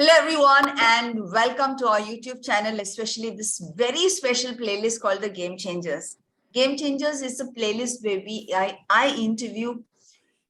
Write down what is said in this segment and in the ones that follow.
Hello everyone and welcome to our YouTube channel, especially this very special playlist called the Game Changers. Game Changers is a playlist where I interview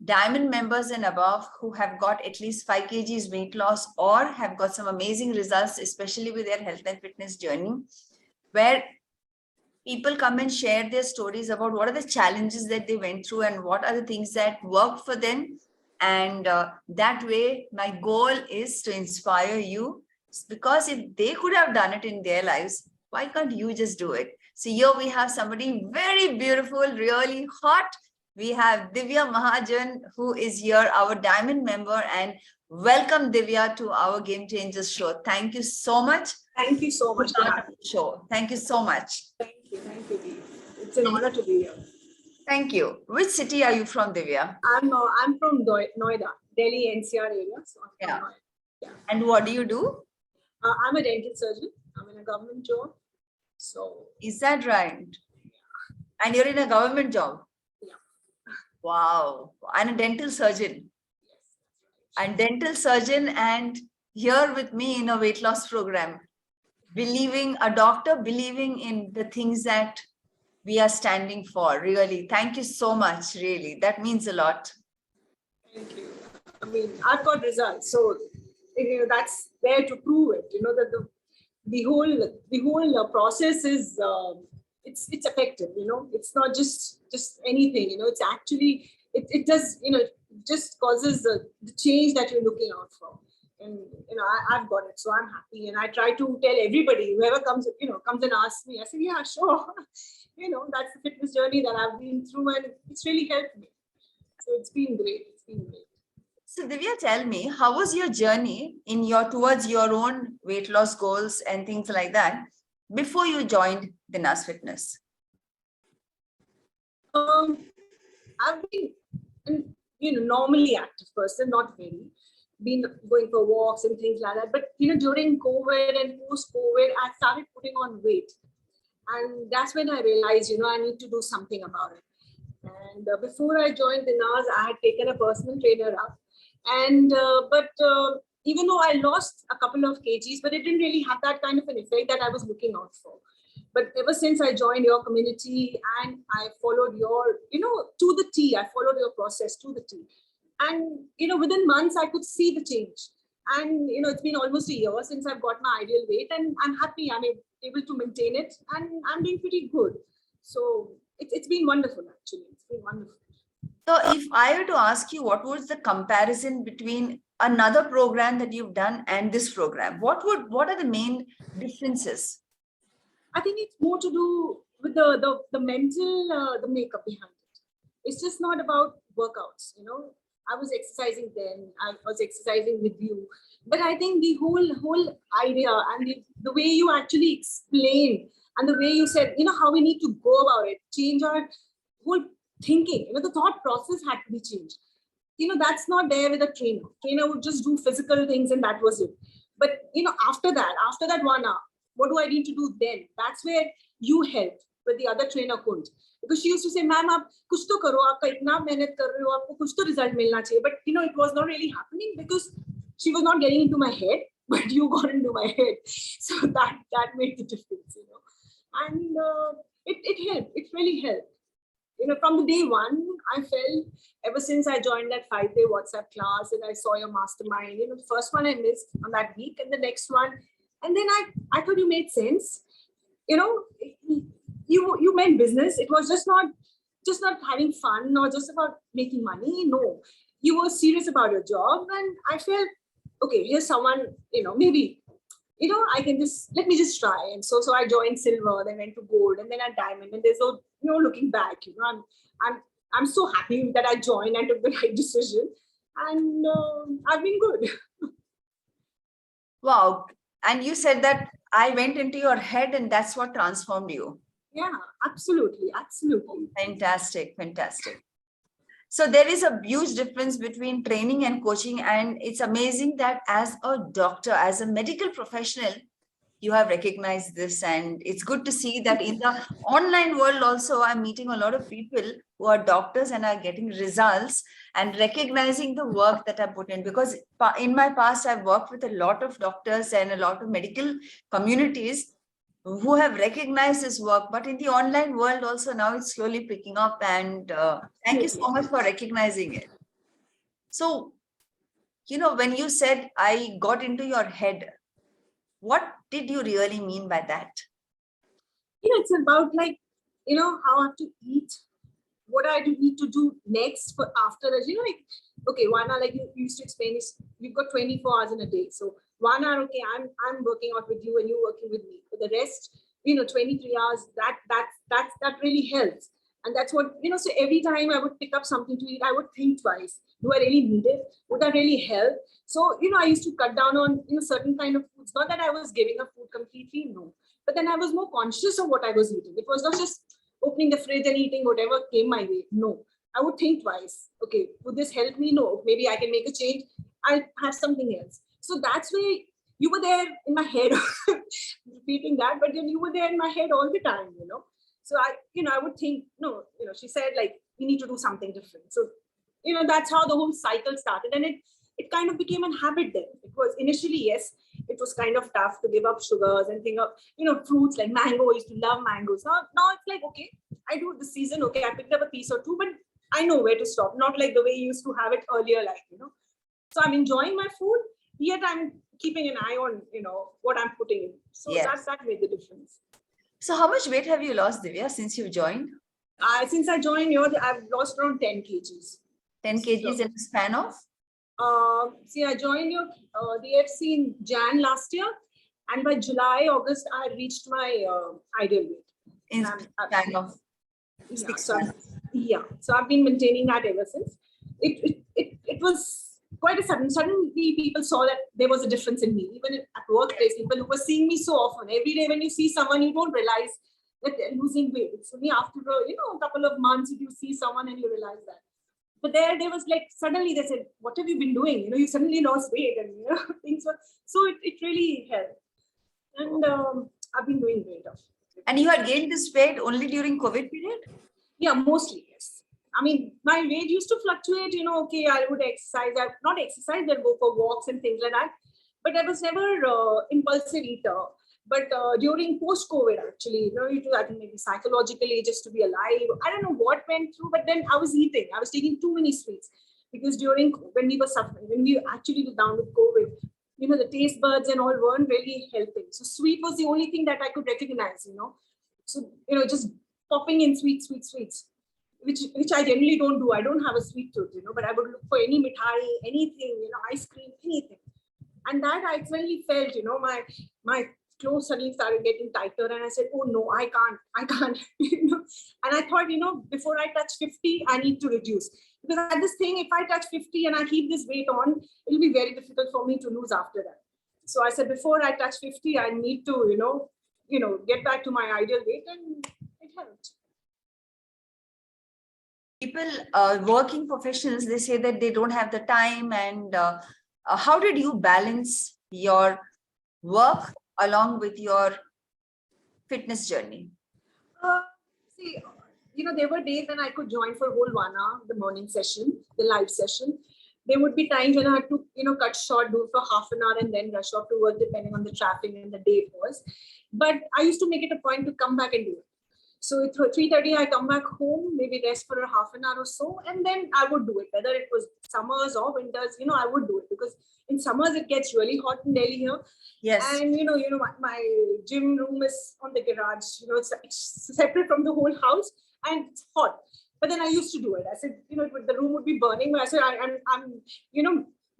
diamond members and above who have got at least 5 kgs weight loss or have got some amazing results, especially with their health and fitness journey, where people come and share their stories about what are the challenges that they went through and what are the things that worked for them. And that way, my goal is to inspire you, because if they could have done it in their lives, why can't you just do it? So here we have somebody very beautiful, really hot. We have Divya Mahajan, who is here, our diamond member, and welcome Divya to our Game Changers show. Thank you so much. Thank you so much for having the show. Thank you so much. Thank you, Dee. It's an honor to be here. Thank you. Which city are you from, Divya? I'm from Noida, Delhi NCR area. So yeah. And what do you do? I'm a dental surgeon. I'm in a government job. So is that right? Yeah. And you're in a government job? Yeah. Wow. And a dental surgeon. Yes. And dental surgeon, and here with me in a weight loss program. Believing a doctor, believing in the things that we are standing for. Really, thank you so much. Really, that means a lot. Thank you. I mean, I've got results, so that's there to prove it. That the whole process is it's effective. It's not just anything. It's actually it does just causes the change that you're looking out for. And I've got it, so I'm happy, and I try to tell everybody, whoever comes and asks me. I say, yeah, sure. That's the fitness journey that I've been through, and it's really helped me. So it's been great. So Divya, tell me, how was your journey towards your own weight loss goals and things like that before you joined DINAZ Fitness? I've been normally active person, not very. Been going for walks and things like that, but during COVID and post-COVID, I started putting on weight, and that's when I realized I need to do something about it. And before I joined DINAZ, I had taken a personal trainer up, and but even though I lost a couple of kgs, but it didn't really have that kind of an effect that I was looking out for. But ever since I joined your community and I followed your to the T, I followed your process to the T. And within months I could see the change, and it's been almost a year since I've got my ideal weight, and I'm happy I'm able to maintain it, and I'm doing pretty good. So it's been wonderful, actually. It's been wonderful. So if I were to ask you, what was the comparison between another program that you've done and this program? What are the main differences? I think it's more to do with the mental, the makeup behind it. It's just not about workouts, I was exercising then, I was exercising with you. But I think the whole idea and the way you actually explained and the way you said, how we need to go about it, change our whole thinking, the thought process had to be changed. That's not there with a trainer. Trainer would just do physical things and that was it. But, after that 1 hour, what do I need to do then? That's where you helped, but the other trainer couldn't. Because she used to say, ma'am, aap kuch to karo, aapka itna mehnat kar rahe ho, aapko kuch to result milna chahiye. But it was not really happening because she was not getting into my head, but you got into my head. So that made the difference, And it helped. It really helped. From the day one, I felt ever since I joined that 5-day WhatsApp class and I saw your mastermind, the first one I missed on that week and the next one. And then I thought you made sense. You meant business. It was just not having fun or just about making money. No, you were serious about your job, and I felt, okay, here's someone, maybe, I can let me just try. And so I joined silver, then went to gold, and then at diamond. And there's no looking back. I'm so happy that I joined and took the right decision, and I've been good. Wow. And you said that I went into your head and that's what transformed you. Yeah, absolutely. Fantastic. So there is a huge difference between training and coaching, and it's amazing that as a doctor, as a medical professional, you have recognized this, and it's good to see that in the online world also I'm meeting a lot of people who are doctors and are getting results and recognizing the work that I put in, because in my past I've worked with a lot of doctors and a lot of medical communities who have recognized this work, but in the online world also now it's slowly picking up, and thank you so much for recognizing it. So, when you said I got into your head, what did you really mean by that? It's about how I have to eat, what I need to do next for after that. Okay, 1 hour, like you used to explain, is you've got 24 hours in a day. So 1 hour, okay, I'm working out with you and you working with me. For the rest, 23 hours, that really helps. And that's what, so every time I would pick up something to eat, I would think twice. Do I really need it? Would that really help? So, I used to cut down on, certain kind of foods. Not that I was giving up food completely, no. But then I was more conscious of what I was eating. It was not just opening the fridge and eating whatever came my way. No, I would think twice. Okay, would this help me? No, maybe I can make a change. I'll have something else. So that's where you were there in my head, repeating that, but then you were there in my head all the time, So I would think, no, she said like, we need to do something different. So, that's how the whole cycle started. And it kind of became a habit then. It was initially, yes, it was kind of tough to give up sugars and think of, fruits like mango. I used to love mangoes. Now it's like, okay, I do it this season. Okay, I picked up a piece or two, but I know where to stop. Not like the way you used to have it earlier, So I'm enjoying my food, yet I'm keeping an eye on, what I'm putting in. So Yes. that made the difference. So how much weight have you lost, Divya, since you've joined? Since I joined yours, I've lost around 10 kgs. 10 kgs in the span of? See, I joined your DFC in Jan last year, and by July, August, I had reached my ideal weight. In span of 6 months. So I've been maintaining that ever since. It was quite a suddenly people saw that there was a difference in me. Even at workplace, people who were seeing me so often. Every day when you see someone, you don't realize that they're losing weight. It's only after a couple of months if you see someone and you realize that. But there was like, suddenly they said, what have you been doing? You suddenly lost weight, and things were, so it really helped. And I've been doing great. And you had gained this weight only during COVID period? Yeah, mostly, yes. I mean, my weight used to fluctuate, okay, I would exercise, not exercise, I'd go for walks and things like that. But I was never impulsive eater. But during post-COVID, actually, I think maybe psychologically, just to be alive, I don't know what went through, but then I was eating. I was taking too many sweets because when we were suffering, when we actually were down with COVID, the taste buds and all weren't really helping. So sweet was the only thing that I could recognize, So, just popping in sweets, which I generally don't do. I don't have a sweet tooth, but I would look for any mithai, anything, ice cream, anything. And that I suddenly felt, my clothes suddenly started getting tighter, and I said, oh no, I can't. And I thought, before I touch 50, I need to reduce, because I had this thing, if I touch 50 and I keep this weight on, it'll be very difficult for me to lose after that. So I said, before I touch 50, I need to, get back to my ideal weight, and it helped. People, working professionals, they say that they don't have the time. And how did you balance your work along with your fitness journey? See, there were days when I could join for a whole 1 hour, the morning session, the live session. There would be times when I had to, cut short, do it for half an hour and then rush off to work, depending on the traffic and the day it was. But I used to make it a point to come back and do it. So at 3:30, I come back home, maybe rest for a half an hour or so, and then I would do it. Whether it was summers or winters, I would do it, because in summers it gets really hot in Delhi here. Yes. And my gym room is on the garage. It's separate from the whole house, and it's hot. But then I used to do it. I said, the room would be burning. But I said, I'm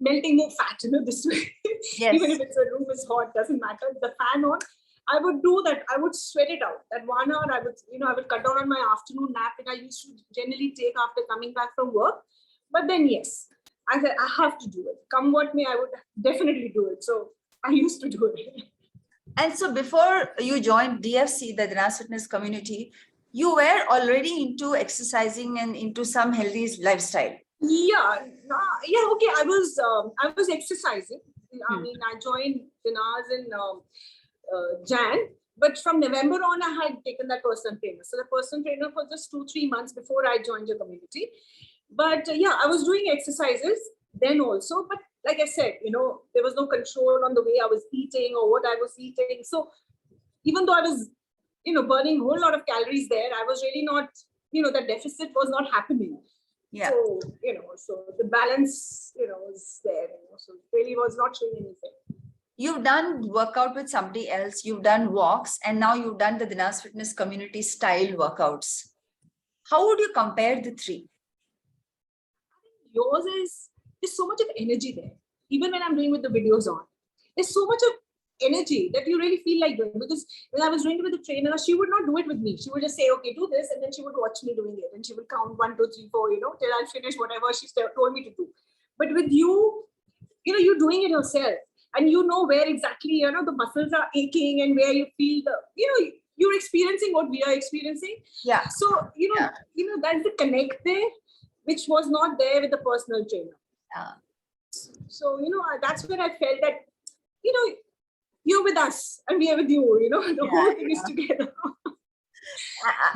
melting more fat, this way. Yes. Even if it's a room is hot, doesn't matter. The fan on. I would do that. I would sweat it out. That 1 hour, I would cut down on my afternoon nap that I used to generally take after coming back from work. But then, yes, I said, I have to do it. Come what may, I would definitely do it. So I used to do it. And so before you joined DFC, the DINAZ Fitness community, you were already into exercising and into some healthy lifestyle. Yeah. Okay. I was exercising. I mean, I joined DINAZ in Jan. But from November on, I had taken that personal trainer. So the personal trainer for just 2-3 months before I joined your community. But yeah, I was doing exercises then also. But like I said, there was no control on the way I was eating or what I was eating. So even though I was, burning a whole lot of calories there, I was really not, the deficit was not happening. Yeah. So, so the balance, was there. So it really was not showing anything. You've done workout with somebody else, you've done walks, and now you've done the DINAZ Fitness community style workouts. How would you compare the three? Yours there's so much of energy there. Even when I'm doing with the videos on, there's so much of energy that you really feel like doing. Because when I was doing it with the trainer, she would not do it with me. She would just say, okay, do this. And then she would watch me doing it. And she would count 1, 2, 3, 4, till I'll finish whatever she told me to do. But with you, you're doing it yourself. And you know where exactly, the muscles are aching and where you feel you're experiencing what we are experiencing. Yeah. So, that's the connect there, which was not there with the personal trainer. Yeah. So, that's when I felt that, you're with us and we are with you, the whole thing is together.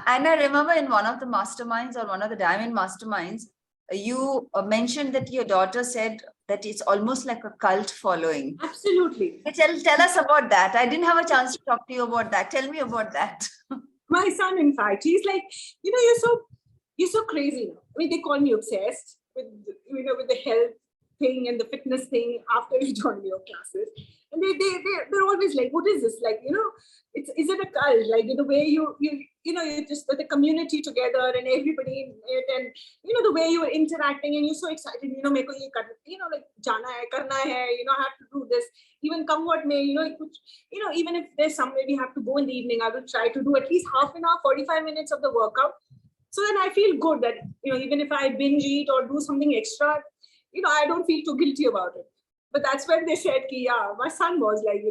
And I remember in one of the masterminds or one of the diamond masterminds, you mentioned that your daughter said that it's almost like a cult following. Absolutely. Tell us about that. I didn't have a chance to talk to you about that. Tell me about that. My son, in fact, he's like, you're so crazy now. I mean, they call me obsessed with, with the health thing and the fitness thing after you join your classes. And they're always like, what is this? Like, is it a cult? Like, the way you just put the community together and everybody in it, and, the way you were interacting and you're so excited, like, jana hai, karna hai, I have to do this. Even come what may, even if there's somewhere we have to go in the evening, I will try to do at least half an hour, 45 minutes of the workout. So then I feel good that, even if I binge eat or do something extra, I don't feel too guilty about it. But that's when they said, my son was like,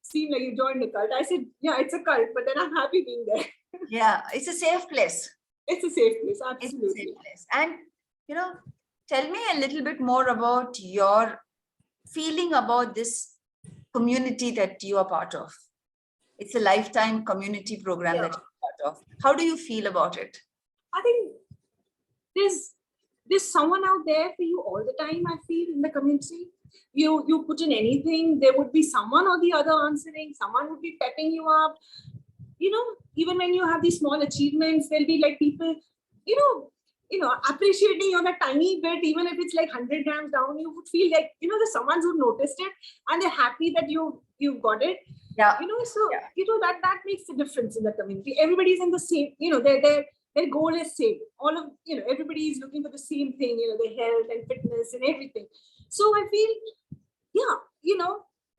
seemed like you joined the cult. I said, yeah, it's a cult, but then I'm happy being there. Yeah, it's a safe place. It's a safe place, absolutely. It's a safe place. And, tell me a little bit more about your feeling about this community that you are part of. It's a lifetime community program that you're part of. How do you feel about it? I think there's someone out there for you all the time, I feel, in the community. You put in anything, there would be someone or the other answering, someone would be pepping you up. Even when you have these small achievements, there'll be like people, appreciating you on a tiny bit, even if it's like 100 grams down, you would feel like, there's someone who noticed it and they're happy that you got it. Yeah. That makes the difference in the community. Everybody's in the same, their goal is same. All of, everybody is looking for the same thing, their health and fitness and everything. So I feel,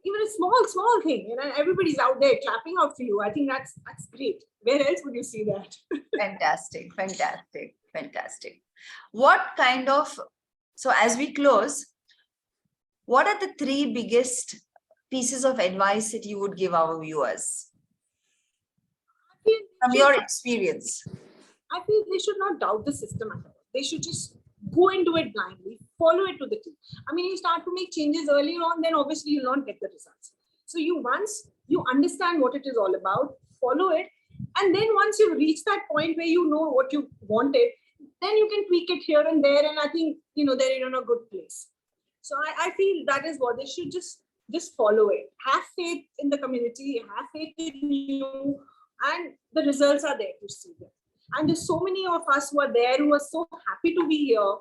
even a small thing, everybody's out there clapping out for you. I think that's great. Where else would you see that? Fantastic. What kind of, so as we close, what are the 3 biggest pieces of advice that you would give our viewers from your experience? I feel they should not doubt the system at all. They should just go into it blindly, follow it to the T. I mean, you start to make changes earlier on, then obviously you'll not get the results. So once you understand what it is all about, follow it. And then once you reach that point where you know what you wanted, then you can tweak it here and there. And I think, they're in a good place. So I feel that is what they should just follow it. Have faith in the community, have faith in you, and the results are there to see them. And there's so many of us who are there who are so happy to be here,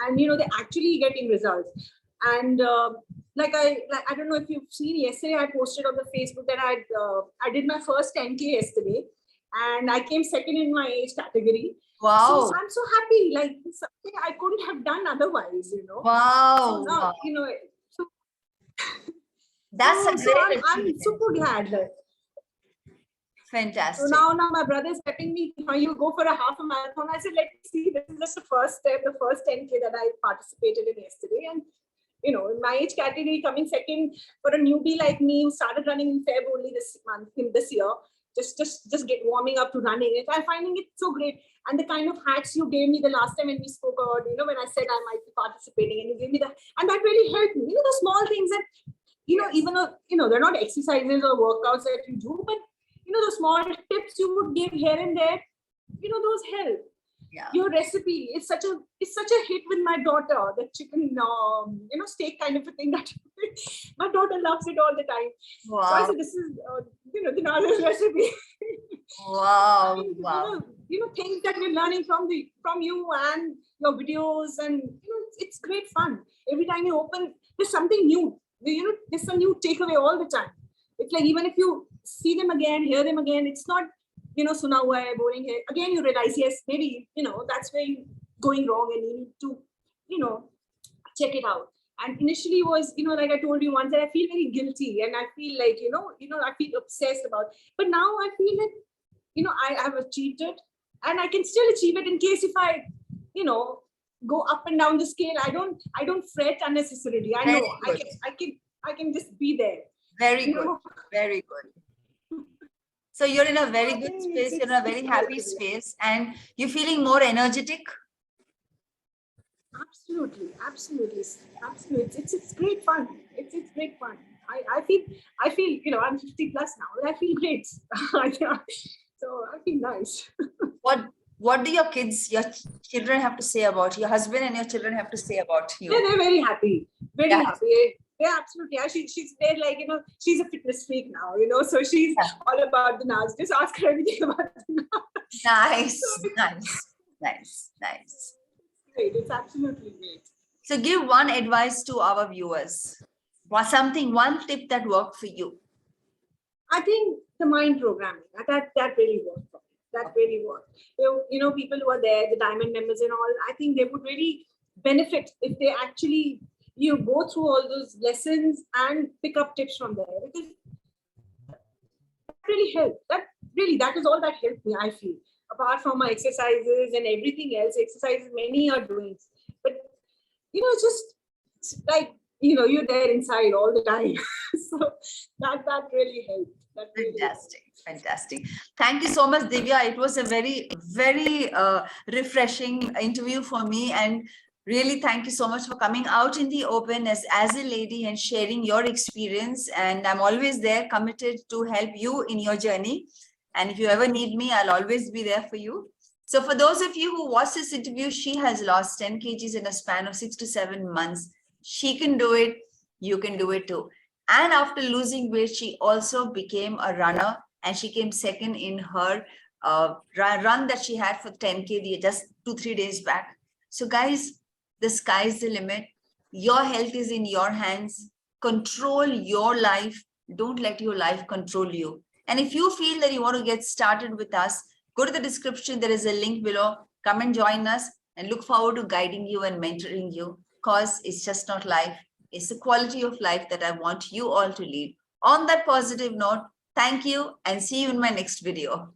and they're actually getting results. And I don't know if you've seen, yesterday I posted on the Facebook that I did my first 10K yesterday, and I came second in my age category. Wow! So I'm so happy. Like, something I couldn't have done otherwise. Wow! So now, so that's a great. I'm super glad that. Fantastic. So now my brother is telling me, you go for a half a marathon. I said, let's see, this is just the first step, the first 10K that I participated in yesterday. And, in my age category, coming second for a newbie like me who started running in Feb only this year, just get warming up to running it. I'm finding it so great. And the kind of hats you gave me the last time when we spoke about, when I said I might be participating, and you gave me that, and that really helped me. The small things that even though, they're not exercises or workouts that you do, but, the small tips you would give here and there, those help. Yeah. Your recipe is such a hit with my daughter, the chicken, steak kind of a thing that my daughter loves it all the time. Wow. So I said, this is, DINAZ's recipe. Wow. Wow. Things that we're learning from you and your videos, and it's great fun. Every time you open, there's something new. There's some new takeaway all the time. It's like, even if you see them again, hear them again, it's not, suna hua hai, boring hai. Again, you realize, yes, maybe, that's where you're going wrong, and you need to, check it out. And initially was, like I told you once, that I feel very guilty, and I feel like, I feel obsessed about, but now I feel that, I have achieved it, and I can still achieve it in case if I, go up and down the scale. I don't fret unnecessarily. I know I can just be there. Very good. Very good. So you're in a very good space, you're in a very happy space, and you're feeling more energetic. Absolutely. It's great fun. It's great fun. I feel, I'm 50 plus now, but I feel great. So I feel nice. What do your children have to say about your husband, and your children have to say about you? They're very happy. Very happy. Yeah, absolutely. Yeah, she's there, like, she's a fitness freak now, so she's all about the DINAZ. Just ask her everything about the DINAZ. Nice. Great. It's absolutely great. So give one advice to our viewers. One tip that worked for you. I think the mind programming, that really worked for me. That really worked. People who are there, the diamond members and all, I think they would really benefit if they actually, go through all those lessons and pick up tips from there, because that really helped. That is all that helped me, I feel. Apart from my exercises and everything else, exercises many are doing. But, just like, you're there inside all the time. So that really helped. Fantastic. Thank you so much, Divya. It was a very, very refreshing interview for me, and really thank you so much for coming out in the open as a lady and sharing your experience. And I'm always there, committed to help you in your journey. And if you ever need me, I'll always be there for you. So for those of you who watched this interview, she has lost 10 kgs in a span of 6 to 7 months. She can do it. You can do it too. And after losing weight, she also became a runner, and she came second in her run that she had for 10K just 2-3 days back. So guys, the sky's the limit. Your health is in your hands. Control your life. Don't let your life control you. And if you feel that you want to get started with us, go to the description. There is a link below. Come and join us, and look forward to guiding you and mentoring you, because it's just not life. It's the quality of life that I want you all to lead. On that positive note, thank you, and see you in my next video.